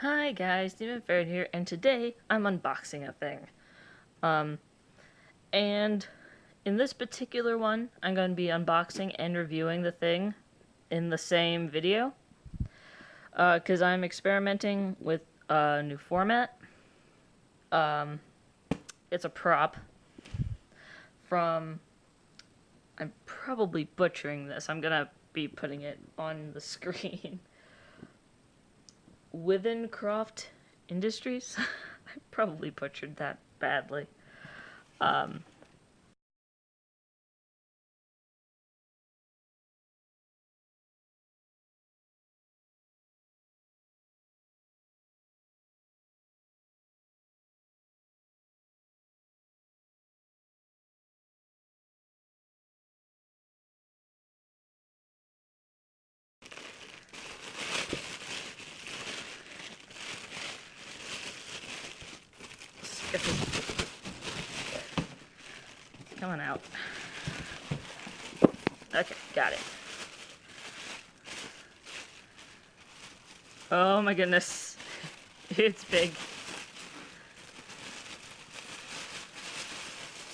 Hi guys, Demon Ferret here, and today I'm unboxing a thing. Um, and in this particular one, I'm going to be unboxing and reviewing the thing in the same video. Because I'm experimenting with a new format. Um, it's a prop from, I'm probably butchering this, I'm gonna be putting it on the screen. Withencroft Industries? I probably butchered that badly. Um, let's get this. Come on out. Okay, got it. Oh my goodness. It's big.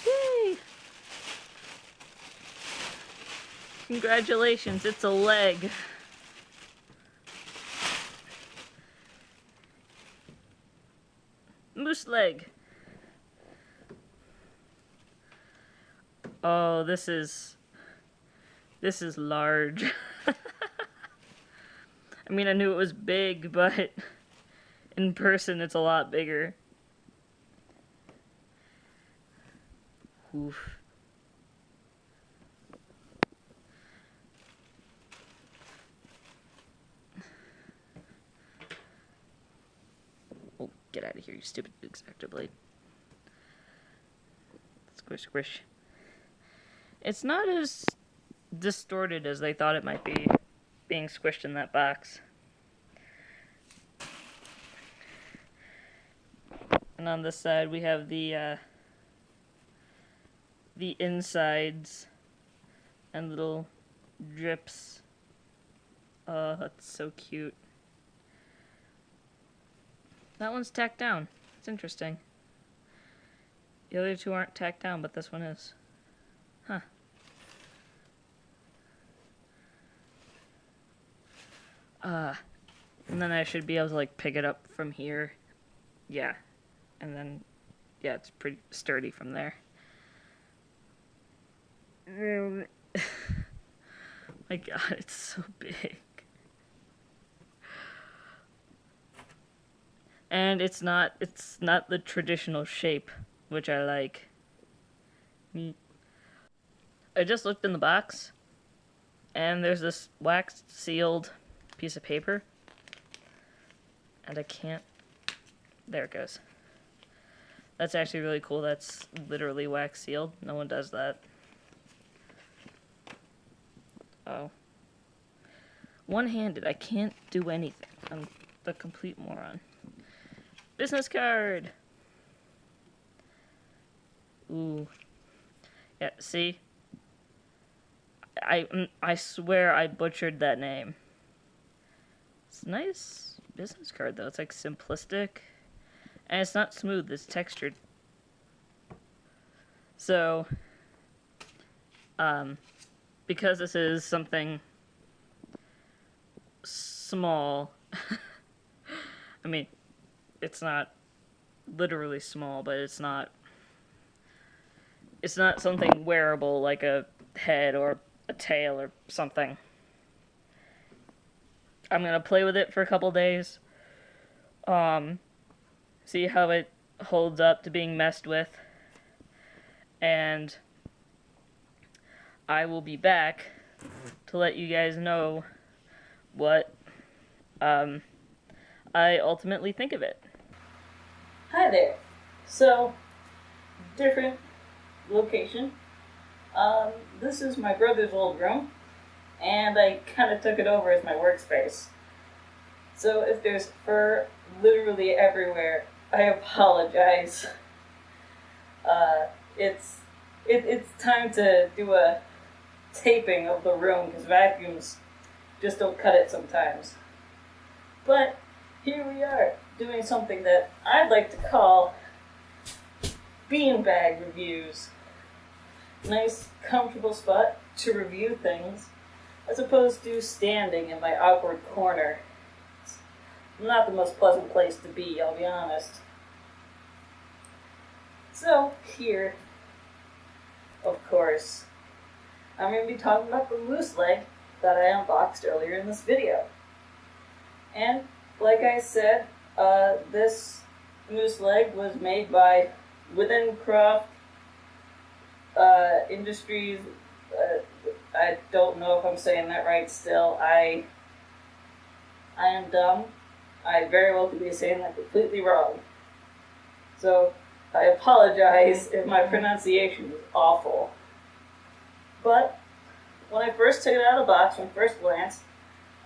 Yay! Congratulations, it's a leg. Moose leg. Oh, this is large. I mean, I knew it was big, but in person it's a lot bigger. Oof. Oh, get out of here, you stupid X-Acto blade. Squish, squish. It's not as distorted as they thought it might be, being squished in that box. And on this side we have the insides and little drips. Oh, that's so cute. That one's tacked down. It's interesting. The other two aren't tacked down, but this one is. Huh. And then I should be able to, like, pick it up from here. Yeah. And then, yeah, it's pretty sturdy from there. My god, it's so big. And it's not the traditional shape, which I like. I just looked in the box, and there's this wax sealed piece of paper, and I can't, there it goes. That's actually really cool. That's literally wax sealed. No one does that. Oh. One-handed, I can't do anything. I'm the complete moron. Business card! Ooh. Yeah, see? I swear I butchered that name. It's a nice business card, though. It's, like, simplistic. And it's not smooth, it's textured. So, because this is something small, I mean, it's not literally small, but it's not something wearable like a head or a tail or something. I'm gonna play with it for a couple days. See how it holds up to being messed with. And I will be back to let you guys know what I ultimately think of it. Hi there. So, different location. This is my brother's old room, and I kind of took it over as my workspace. So if there's fur literally everywhere, I apologize. It's time to do a taping of the room because vacuums just don't cut it sometimes. But here we are, doing something that I'd like to call beanbag reviews. Nice, comfortable spot to review things, as opposed to standing in my awkward corner. It's not the most pleasant place to be, I'll be honest. So, here, of course, I'm going to be talking about the moose leg that I unboxed earlier in this video. And, like I said, this moose leg was made by Withencroft Industries. I don't know if I'm saying that right still. I am dumb. I very well could be saying that completely wrong. So, I apologize if my pronunciation is awful. But, when I first took it out of the box from first glance,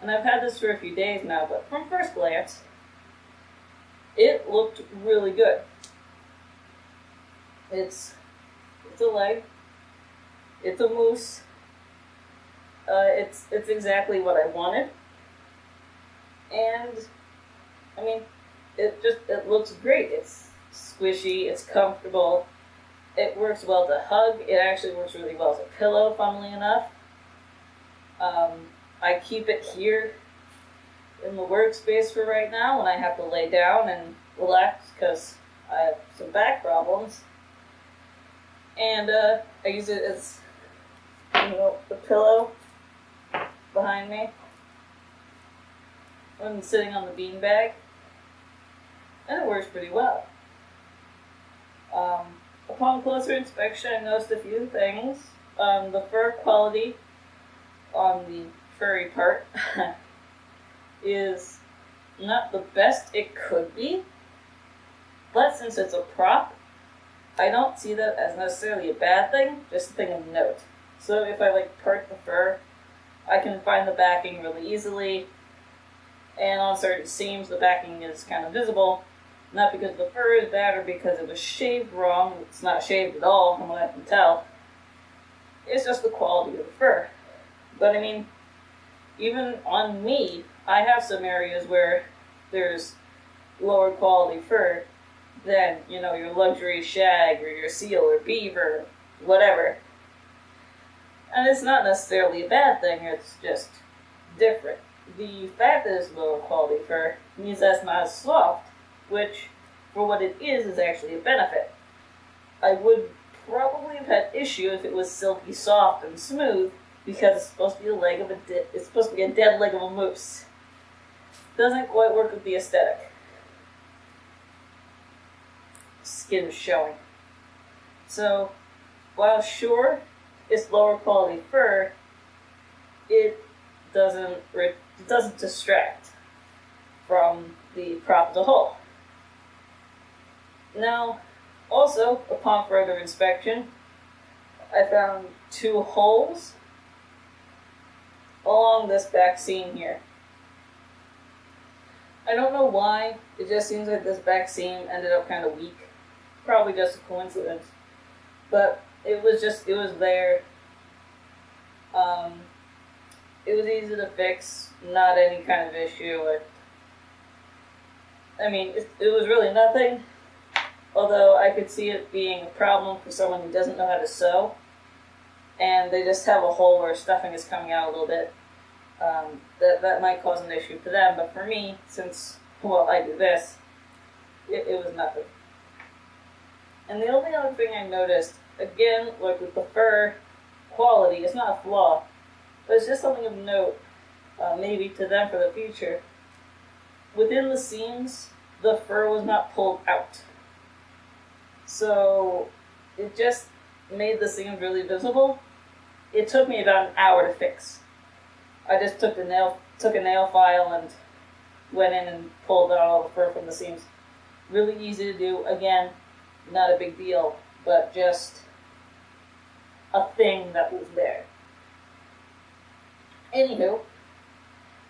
and I've had this for a few days now, but from first glance, it looked really good. It's a leg. It's a moose. It's exactly what I wanted. And, I mean, it looks great. It's squishy, it's comfortable, it works well to hug, it actually works really well as a pillow, funnily enough. I keep it here in the workspace for right now when I have to lay down and relax because I have some back problems. And I use it as, the pillow behind me when I'm sitting on the beanbag. And it works pretty well. Upon closer inspection, I noticed a few things. The fur quality on the furry part is not the best it could be, but since it's a prop, I don't see that as necessarily a bad thing, just a thing of note. So if I part the fur, I can find the backing really easily, and on certain seams the backing is kind of visible. Not because the fur is bad or because it was shaved wrong. It's not shaved at all from what I can tell. It's just the quality of the fur. But I mean, even on me, I have some areas where there's lower quality fur than, your luxury shag or your seal or beaver, whatever. And it's not necessarily a bad thing, it's just different. The fact that it's lower quality fur means that it's not as soft, which, for what it is actually a benefit. I would probably have had issue if it was silky soft and smooth, because it's supposed to be it's supposed to be a dead leg of a moose. Doesn't quite work with the aesthetic. Skin showing. So, while sure it's lower quality fur, it doesn't distract from the prop as a whole. Now, also, upon further inspection, I found 2 holes along this back seam here. I don't know why, it just seems like this back seam ended up kind of weak. Probably just a coincidence. But it was there. It was easy to fix, not any kind of issue. It was really nothing. Although I could see it being a problem for someone who doesn't know how to sew, and they just have a hole where stuffing is coming out a little bit. That might cause an issue for them, but for me, since, I do this, it was nothing. And the only other thing I noticed, again, with the fur quality, it's not a flaw, but it's just something of note, maybe to them for the future. Within the seams, the fur was not pulled out. So, it just made the seam really visible. It took me about an hour to fix. I just took a nail file and went in and pulled out all the fur from the seams. Really easy to do. Again, not a big deal, but just a thing that was there. Anywho,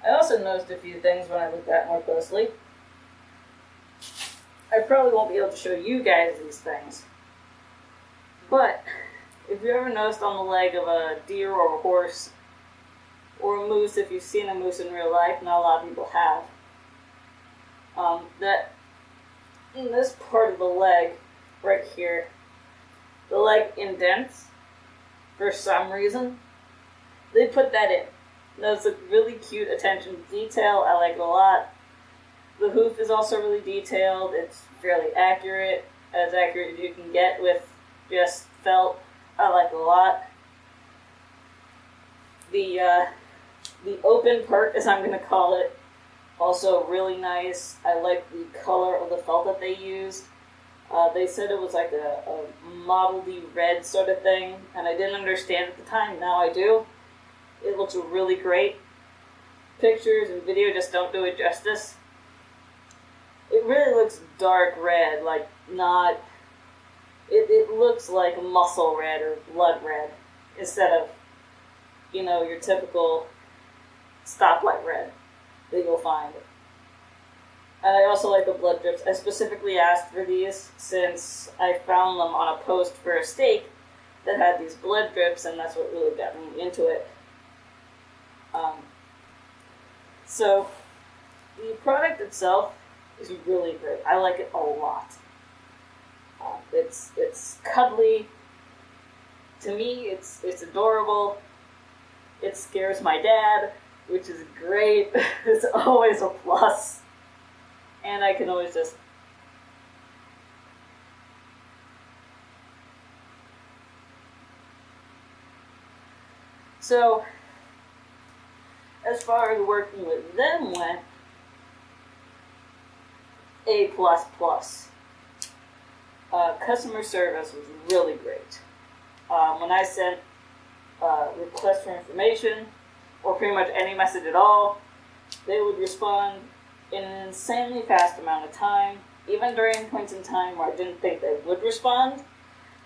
I also noticed a few things when I looked at it more closely. I probably won't be able to show you guys these things, but if you ever noticed on the leg of a deer or a horse, or a moose, if you've seen a moose in real life, not a lot of people have, That in this part of the leg, right here, the leg indents, for some reason, they put that in. That's a really cute attention to detail. I like it a lot. The hoof is also really detailed. It's fairly accurate, as accurate as you can get with just felt. I like it a lot. The open part, as I'm going to call it, also really nice. I like the color of the felt that they used. They said it was like a mottledy red sort of thing, and I didn't understand at the time. Now I do. It looks really great. Pictures and video just don't do it justice. It really looks dark red, like not... It looks like muscle red or blood red instead of, your typical stoplight red that you'll find. And I also like the blood drips. I specifically asked for these since I found them on a post for a steak that had these blood drips, and that's what really got me into it. So the product itself is really great. I like it a lot. It's cuddly. To me, it's adorable. It scares my dad, which is great. It's always a plus. And I can always just... So, as far as working with them went, A++. Customer service was really great. When I sent requests for information, or pretty much any message at all, they would respond in an insanely fast amount of time, even during points in time where I didn't think they would respond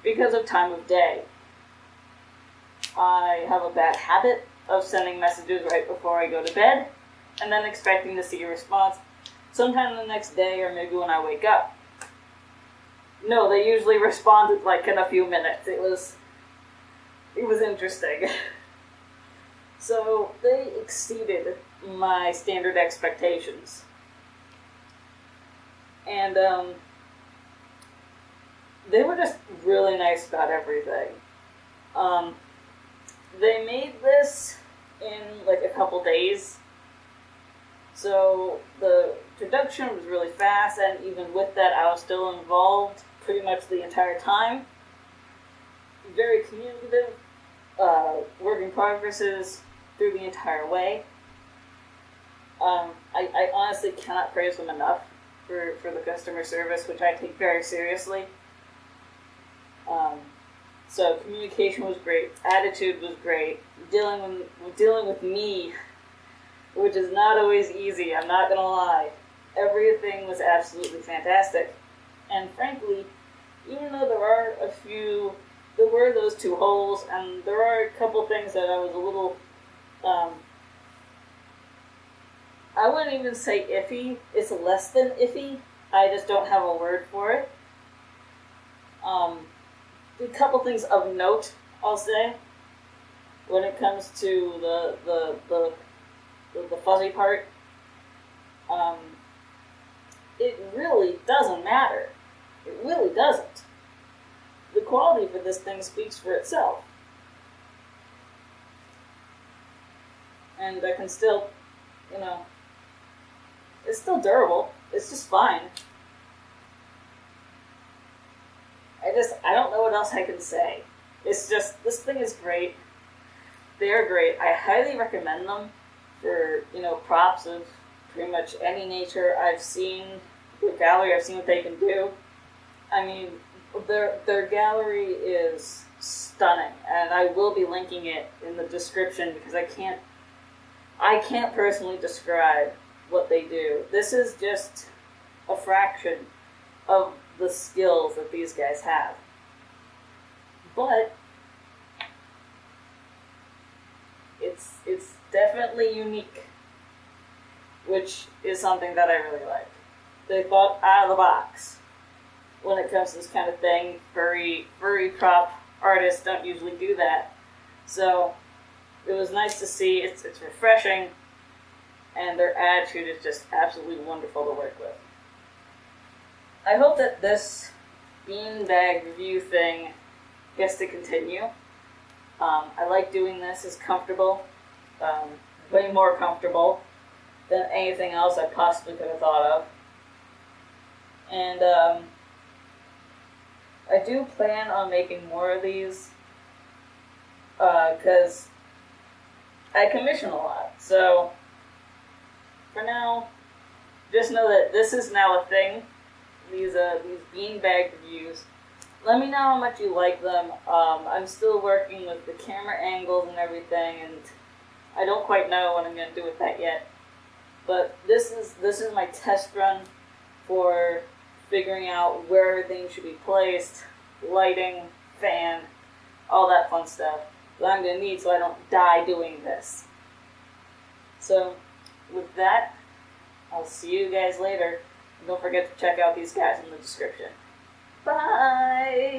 because of time of day. I have a bad habit of sending messages right before I go to bed, and then expecting to see a response sometime the next day or maybe when I wake up. No, they usually responded like in a few minutes. It was interesting. So they exceeded my standard expectations. And they were just really nice about everything. They made this in like a couple days. So the production was really fast, and even with that, I was still involved pretty much the entire time. Very communicative, work in progresses through the entire way. I honestly cannot praise them enough for the customer service, which I take very seriously. So communication was great, attitude was great, dealing with me, which is not always easy, I'm not gonna lie. Everything was absolutely fantastic. And frankly, even though there were those two holes, and there are a couple things that I was a little, I wouldn't even say iffy, it's less than iffy, I just don't have a word for it. A couple things of note, I'll say, when it comes to the fuzzy part. It really doesn't matter. It really doesn't. The quality for this thing speaks for itself. And I can still, it's still durable. It's just fine. I don't know what else I can say. It's just, this thing is great. They're great. I highly recommend them for, props of pretty much any nature. I've seen the gallery, I've seen what they can do. I mean, their gallery is stunning, and I will be linking it in the description because I can't personally describe what they do. This is just a fraction of the skills that these guys have. But it's definitely unique, which is something that I really like. They thought out of the box when it comes to this kind of thing. Furry prop artists don't usually do that. So it was nice to see. It's refreshing. and their attitude is just absolutely wonderful to work with. I hope that this beanbag review thing gets to continue. I like doing this. It's comfortable, way more comfortable than anything else I possibly could have thought of. And I do plan on making more of these because I commission a lot. So for now, just know that this is now a thing. These beanbag reviews. Let me know how much you like them. I'm still working with the camera angles and everything, and I don't quite know what I'm going to do with that yet. But this is my test run for figuring out where everything should be placed, lighting, fan, all that fun stuff that I'm going to need so I don't die doing this. So with that, I'll see you guys later. Don't forget to check out these guys in the description. Bye!